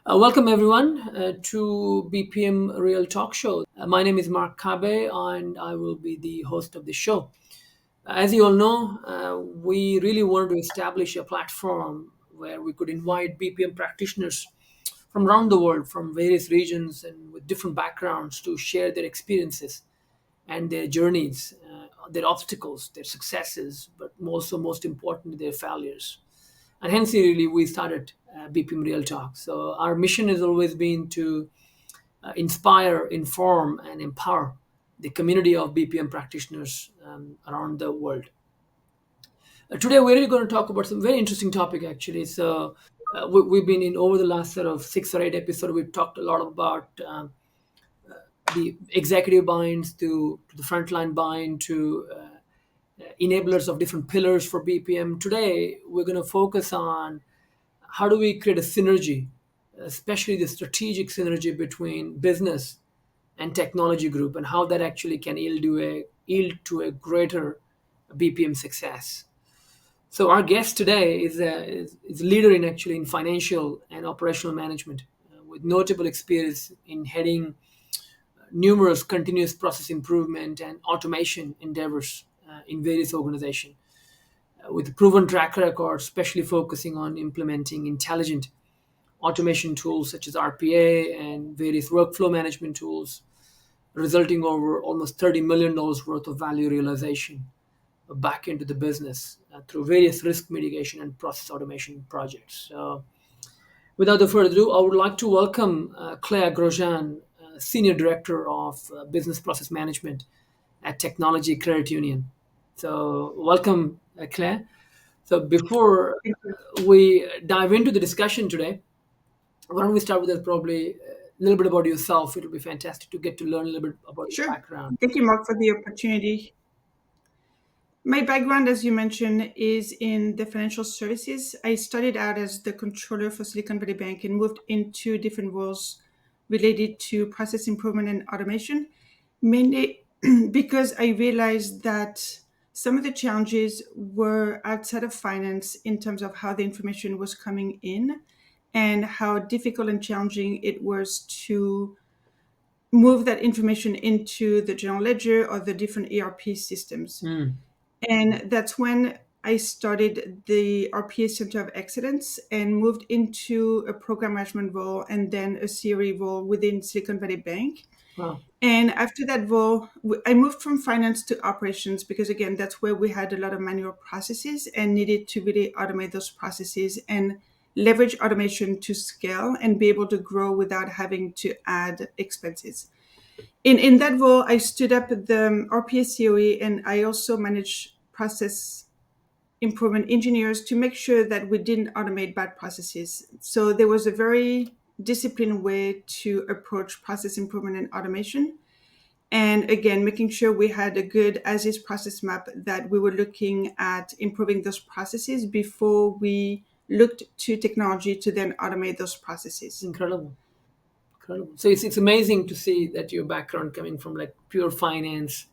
Welcome everyone to BPM RealTalk show. My name is Mark Khabe and I will be the host of the show. As you all know, we really wanted to establish a platform where we could invite BPM practitioners from around the world, from various regions and with different backgrounds to share their experiences and their journeys, their obstacles, their successes, but also most importantly, their failures. And hence, really, we started BPM Real Talk. So our mission has always been to inspire, inform, and empower the community of BPM practitioners around the world. Today, we're really going to talk about some very interesting topic, actually. So we've been in over the last sort of 6 or 8 episodes. We've talked a lot about the executive binds to the frontline bind to enablers of different pillars for BPM. Today, we're going to focus on how do we create a synergy, especially the strategic synergy between business and technology group, and how that actually can yield to a greater BPM success. So our guest today is a leader in financial and operational management with notable experience in heading numerous continuous process improvement and automation endeavors in various organizations with a proven track record, especially focusing on implementing intelligent automation tools such as RPA and various workflow management tools, resulting over almost $30 million worth of value realization back into the business through various risk mitigation and process automation projects. So without further ado, I would like to welcome Claire Grosjean, Senior Director of Business Process Management at Technology Credit Union. So welcome, Claire. So before we dive into the discussion today, why don't we start with probably a little bit about yourself? It'll be fantastic to get to learn a little bit about your background. Thank you, Mark, for the opportunity. My background, as you mentioned, is in the financial services. I started out as the controller for Silicon Valley Bank and moved into different roles related to process improvement and automation, mainly because I realized that some of the challenges were outside of finance in terms of how the information was coming in and how difficult and challenging it was to move that information into the general ledger or the different ERP systems. And that's when I started the RPA Center of Excellence and moved into a program management role and then a CRE role within Silicon Valley Bank. Wow. And after that role, I moved from finance to operations because, again, that's where we had a lot of manual processes and needed to really automate those processes and leverage automation to scale and be able to grow without having to add expenses. In that role, I stood up the RPA COE and I also managed process improvement engineers to make sure that we didn't automate bad processes. So there was a very disciplined way to approach process improvement and automation. And again, making sure we had a good as-is process map that we were looking at improving those processes before we looked to technology to then automate those processes. Incredible. So it's amazing to see that your background coming from like pure finance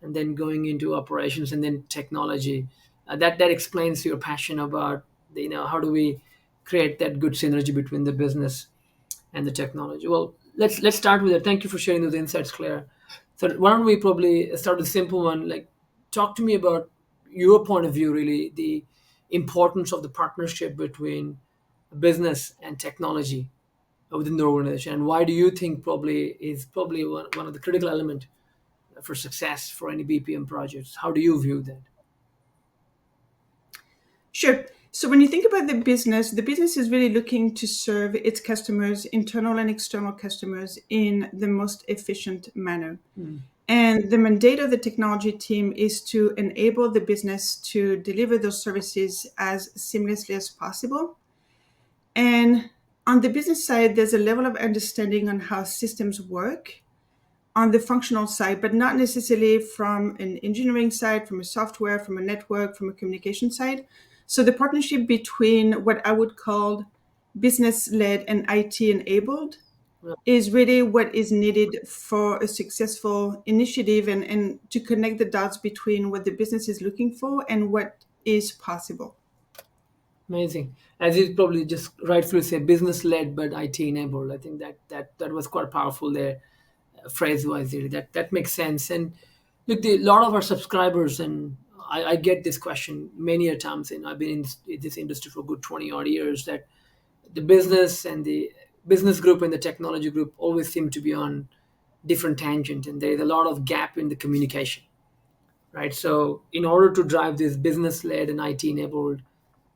and then going into operations and then technology. That explains your passion about how do we create that good synergy between the business and the technology. Well, let's start with it. Thank you for sharing those insights, Claire. So why don't we probably start with a simple one? Like, talk to me about your point of view, really, the importance of the partnership between business and technology within the organization, and why do you think is probably one of the critical element for success for any BPM projects? How do you view that? Sure. So when you think about the business is really looking to serve its customers, internal and external customers, in the most efficient manner. And the mandate of the technology team is to enable the business to deliver those services as seamlessly as possible. And on the business side, there's a level of understanding on how systems work on the functional side, but not necessarily from an engineering side, from a software, from a network, from a communication side. So the partnership between what I would call business-led and IT-enabled Yeah, is really what is needed for a successful initiative, and to connect the dots between what the business is looking for and what is possible. amazing. As you probably just rightfully say, business led but IT enabled. I think that was quite powerful there, phrase wise. That makes sense. And look, a lot of our subscribers, and I get this question many a times, and I've been in this industry for a good 20 odd years. That the business and the business group and the technology group always seem to be on different tangent, and there is a lot of gap in the communication, right? So in order to drive this business led and IT enabled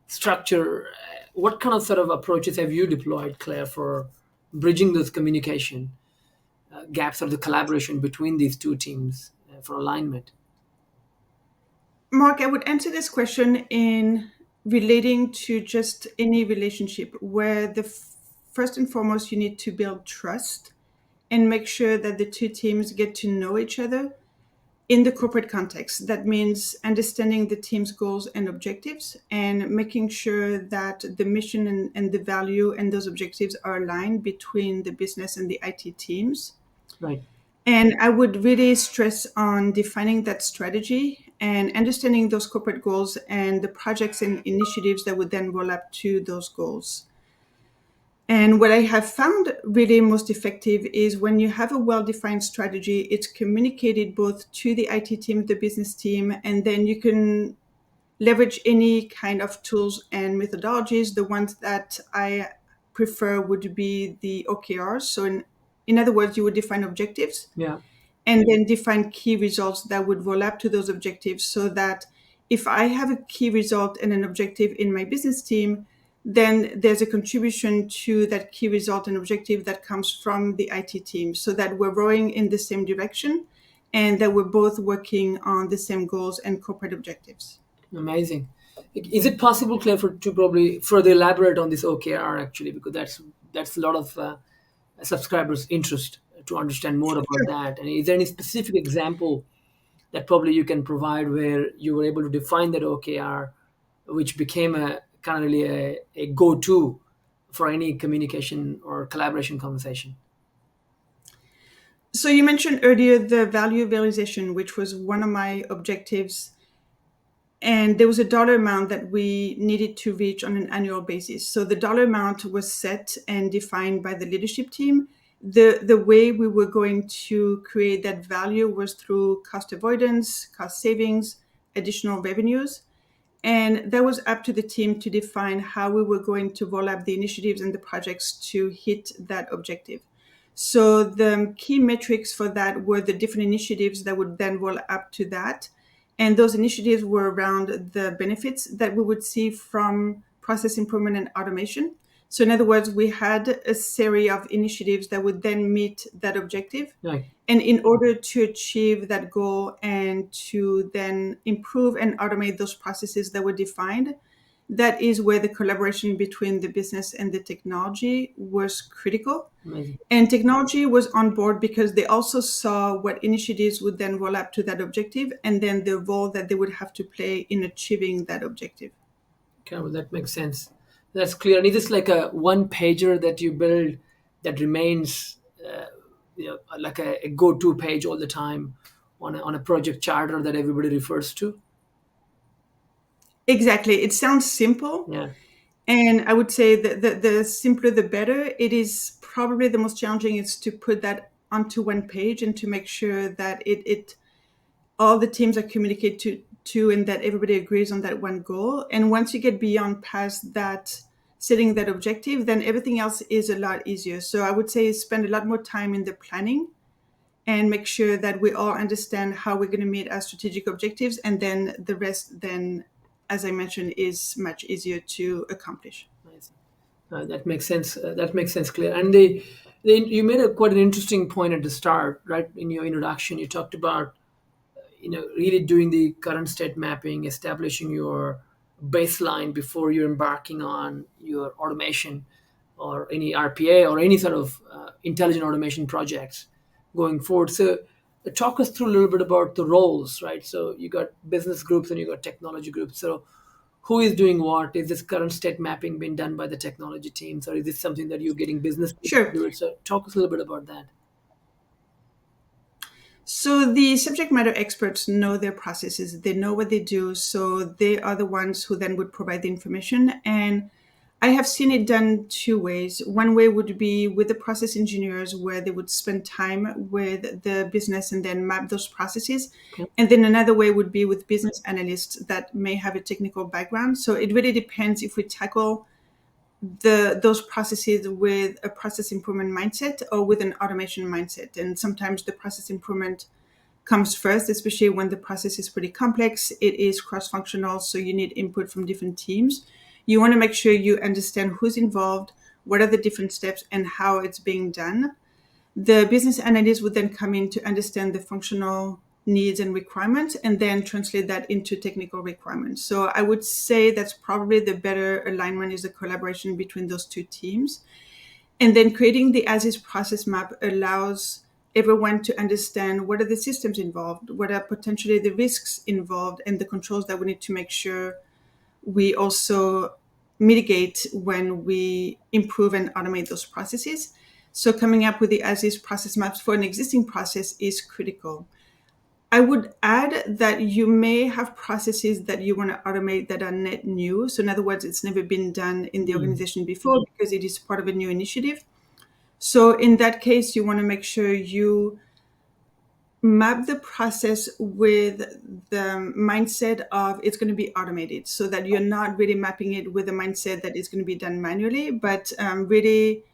structure, what kind of sort of approaches have you deployed, Claire, for bridging those communication gaps or the collaboration between these two teams for alignment? Mark, I would answer this question in relating to just any relationship where first and foremost you need to build trust and make sure that the two teams get to know each other in the corporate context. That means understanding the team's goals and objectives and making sure that the mission and the value and those objectives are aligned between the business and the IT teams. Right. And I would really stress on defining that strategy and understanding those corporate goals and the projects and initiatives that would then roll up to those goals. And what I have found really most effective is when you have a well defined strategy, it's communicated both to the IT team, the business team, and then you can leverage any kind of tools and methodologies. The ones that I prefer would be the OKRs. So, in other words, you would define objectives Yeah. and then define key results that would roll up to those objectives, so that if I have a key result and an objective in my business team, then there's a contribution to that key result and objective that comes from the IT team, so that we're rowing in the same direction and that we're both working on the same goals and corporate objectives. Amazing. Is it possible, Claire, to probably further elaborate on this OKR actually, because that's a lot of subscribers' interest to understand more about that. And is there any specific example that probably you can provide where you were able to define that OKR, which became a kind of really a go-to for any communication or collaboration conversation? So you mentioned earlier the value realization, which was one of my objectives, and there was a dollar amount that we needed to reach on an annual basis. So the dollar amount was set and defined by the leadership team. The way we were going to create that value was through cost avoidance, cost savings, additional revenues. And that was up to the team to define how we were going to roll up the initiatives and the projects to hit that objective. So the key metrics for that were the different initiatives that would then roll up to that. And those initiatives were around the benefits that we would see from process improvement and automation. So in other words, we had a series of initiatives that would then meet that objective. Right. And in order to achieve that goal and to then improve and automate those processes that were defined, that is where the collaboration between the business and the technology was critical. Amazing. And technology was on board because they also saw what initiatives would then roll up to that objective and then the role that they would have to play in achieving that objective. Okay, well, that makes sense. That's clear. And is this like a one pager that you build that remains, like a go-to page all the time on a project charter that everybody refers to? Exactly. It sounds simple. Yeah. And I would say that the simpler the better. It is probably the most challenging is to put that onto one page and to make sure that it all the teams are communicated to and that everybody agrees on that one goal. And once you get beyond past that setting that objective, then everything else is a lot easier. So I would say spend a lot more time in the planning and make sure that we all understand how we're going to meet our strategic objectives, and then the rest then, as I mentioned, is much easier to accomplish. Nice. That makes sense. That makes sense, Claire. And you made quite an interesting point at the start, right? In your introduction, you talked about really doing the current state mapping, establishing your baseline before you're embarking on your automation or any RPA or any sort of intelligent automation projects going forward. So talk us through a little bit about the roles, right? So you got business groups and you got technology groups. So who is doing what? Is this current state mapping being done by the technology teams, or is this something that you're getting business people to Sure. do it? So talk us a little bit about that. So the subject matter experts know their processes, they know what they do, so they are the ones who then would provide the information. And I have seen it done two ways. One way would be with the process engineers, where they would spend time with the business and then map those processes. Okay. And then another way would be with business analysts that may have a technical background. So it really depends if we tackle those processes with a process improvement mindset or with an automation mindset. And sometimes the process improvement comes first, especially when the process is pretty complex. It is cross-functional, so you need input from different teams. You want to make sure you understand who's involved, what are the different steps, and how it's being done. The business analyst would then come in to understand the functional needs and requirements and then translate that into technical requirements. So I would say that's probably the better alignment, is the collaboration between those two teams. And then creating the as-is process map allows everyone to understand what are the systems involved, what are potentially the risks involved, and the controls that we need to make sure we also mitigate when we improve and automate those processes. So coming up with the as-is process maps for an existing process is critical. I would add that you may have processes that you want to automate that are net new. So in other words, it's never been done in the Mm. organization before because it is part of a new initiative. So in that case, you want to make sure you map the process with the mindset of it's going to be automated, so that you're not really mapping it with the mindset that it's going to be done manually, but really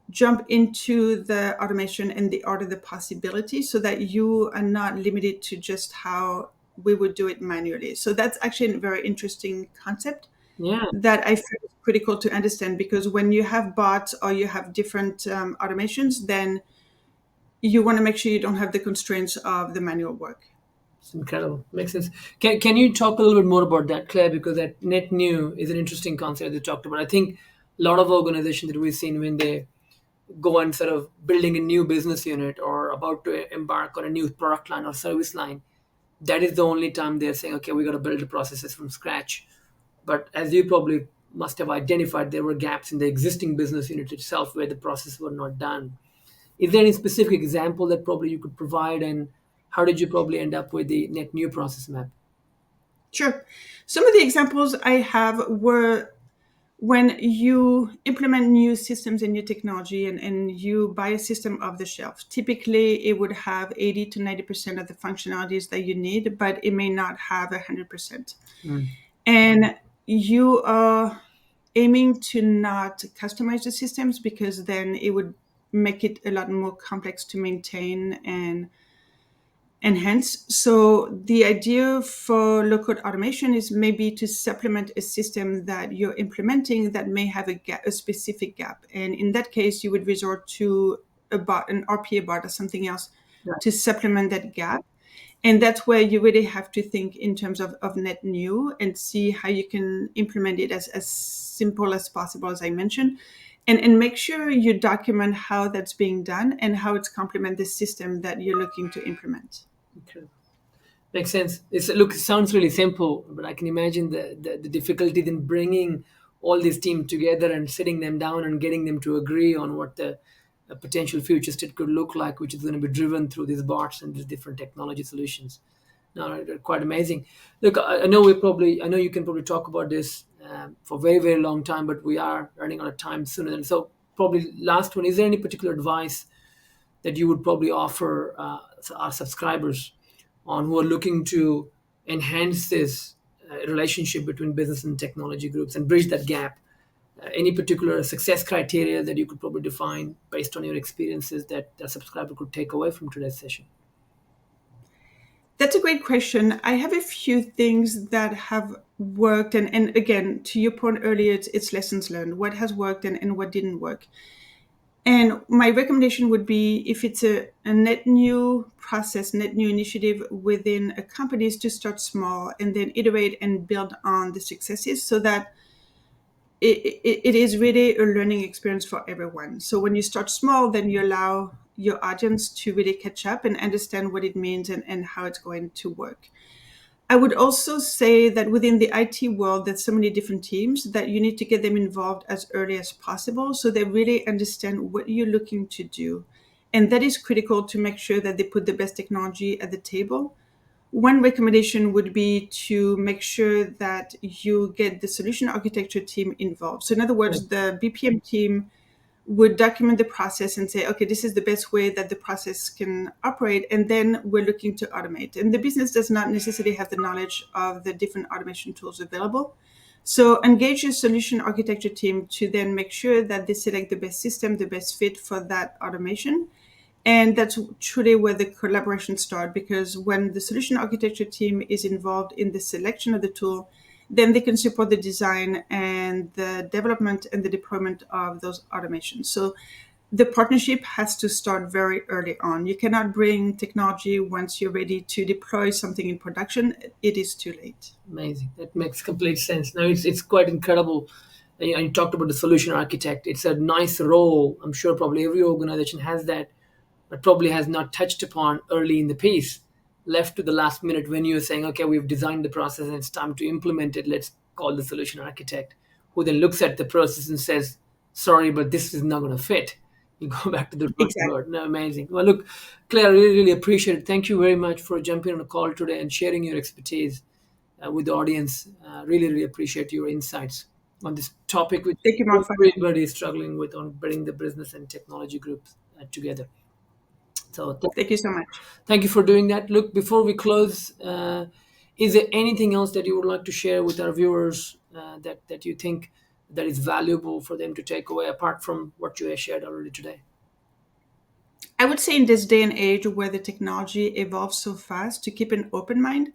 jump into the automation and the art of the possibility, so that you are not limited to just how we would do it manually. So that's actually a very interesting concept Yeah. that I feel is critical to understand, because when you have bots or you have different automations, then you want to make sure you don't have the constraints of the manual work. It's incredible. Makes sense. Can you talk a little bit more about that, Claire? Because that net new is an interesting concept that you talked about. I think a lot of organizations that we've seen, when they go and sort of building a new business unit or about to embark on a new product line or service line, that is the only time they're saying, okay, we got to build the processes from scratch. But as you probably must have identified, there were gaps in the existing business unit itself where the processes were not done. Is there any specific example that probably you could provide, and how did you probably end up with the net new process map? Sure. Some of the examples I have were when you implement new systems and new technology, and you buy a system off the shelf. Typically, it would have 80 to 90% of the functionalities that you need, but it may not have 100%. Mm. And you are aiming to not customize the systems, because then it would make it a lot more complex to maintain and enhance. So the idea for low-code automation is maybe to supplement a system that you're implementing that may have a gap, a specific gap. And in that case, you would resort to a bot, an RPA bot or something else Right. to supplement that gap. And that's where you really have to think in terms of net new and see how you can implement it as simple as possible, as I mentioned. And make sure you document how that's being done and how it's complement the system that you're looking to implement. Okay. Makes sense. It sounds really simple, but I can imagine the difficulty in bringing all these teams together and sitting them down and getting them to agree on what the potential future state could look like, which is going to be driven through these bots and these different technology solutions. No, they're quite amazing. Look, I know you can probably talk about this for a very, very long time, but we are running out of time sooner. And so, probably last one: is there any particular advice that you would probably offer our subscribers on who are looking to enhance this relationship between business and technology groups and bridge that gap? Any particular success criteria that you could probably define based on your experiences that a subscriber could take away from today's session? That's a great question. I have a few things that have worked. And again, to your point earlier, it's lessons learned. What has worked and what didn't work. And my recommendation would be, if it's a net new process, net new initiative within a company, is to start small and then iterate and build on the successes, so that it is really a learning experience for everyone. So when you start small, then you allow your audience to really catch up and understand what it means and how it's going to work. I would also say that within the IT world, there's so many different teams that you need to get them involved as early as possible so they really understand what you're looking to do. And that is critical to make sure that they put the best technology at the table. One recommendation would be to make sure that you get the solution architecture team involved. So, in other words, the BPM team would document the process and say, okay, this is the best way that the process can operate. And then we're looking to automate. And the business does not necessarily have the knowledge of the different automation tools available. So engage your solution architecture team to then make sure that they select the best system, the best fit for that automation. And that's truly where the collaboration starts, because when the solution architecture team is involved in the selection of the tool, then they can support the design and the development and the deployment of those automations. So the partnership has to start very early on. You cannot bring technology once you're ready to deploy something in production. It is too late. Amazing. That makes complete sense. Now it's quite incredible. And you talked about the solution architect. It's a nice role. I'm sure probably every organization has that, but probably has not touched upon early in the piece. Left to the last minute when you're saying, okay, we've designed the process and it's time to implement it. Let's call the solution architect, who then looks at the process and says, sorry, but this is not going to fit. You go back to the drawing Exactly. board. No, amazing. Well, look, Claire, I really, really appreciate it. Thank you very much for jumping on the call today and sharing your expertise with the audience. Really, really appreciate your insights on this topic, which Thank you, Mark, for having me. everybody is struggling with on bringing the business and technology groups together. So Thank you so much. thank you for doing that. Look, before we close, is there anything else that you would like to share with our viewers that you think that is valuable for them to take away apart from what you have shared already today? I would say in this day and age where the technology evolves so fast, to keep an open mind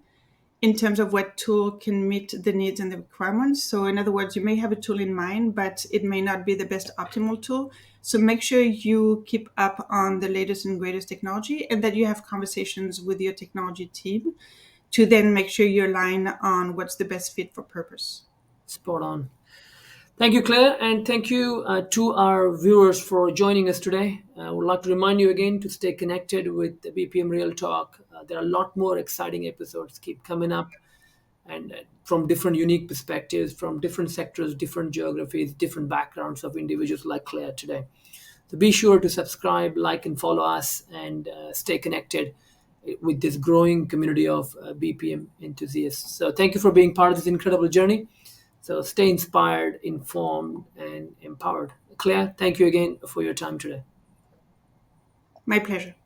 in terms of what tool can meet the needs and the requirements. So, in other words, you may have a tool in mind, but it may not be the best optimal tool. So, make sure you keep up on the latest and greatest technology and that you have conversations with your technology team to then make sure you align on what's the best fit for purpose. Spot on. Thank you, Claire, and thank you to our viewers for joining us today. I would like to remind you again to stay connected with the BPM Real Talk. There are a lot more exciting episodes keep coming up, and from different unique perspectives, from different sectors, different geographies, different backgrounds of individuals like Claire today. So be sure to subscribe, like, and follow us, and stay connected with this growing community of BPM enthusiasts. So thank you for being part of this incredible journey. So stay inspired, informed, and empowered. Claire, thank you again for your time today. My pleasure.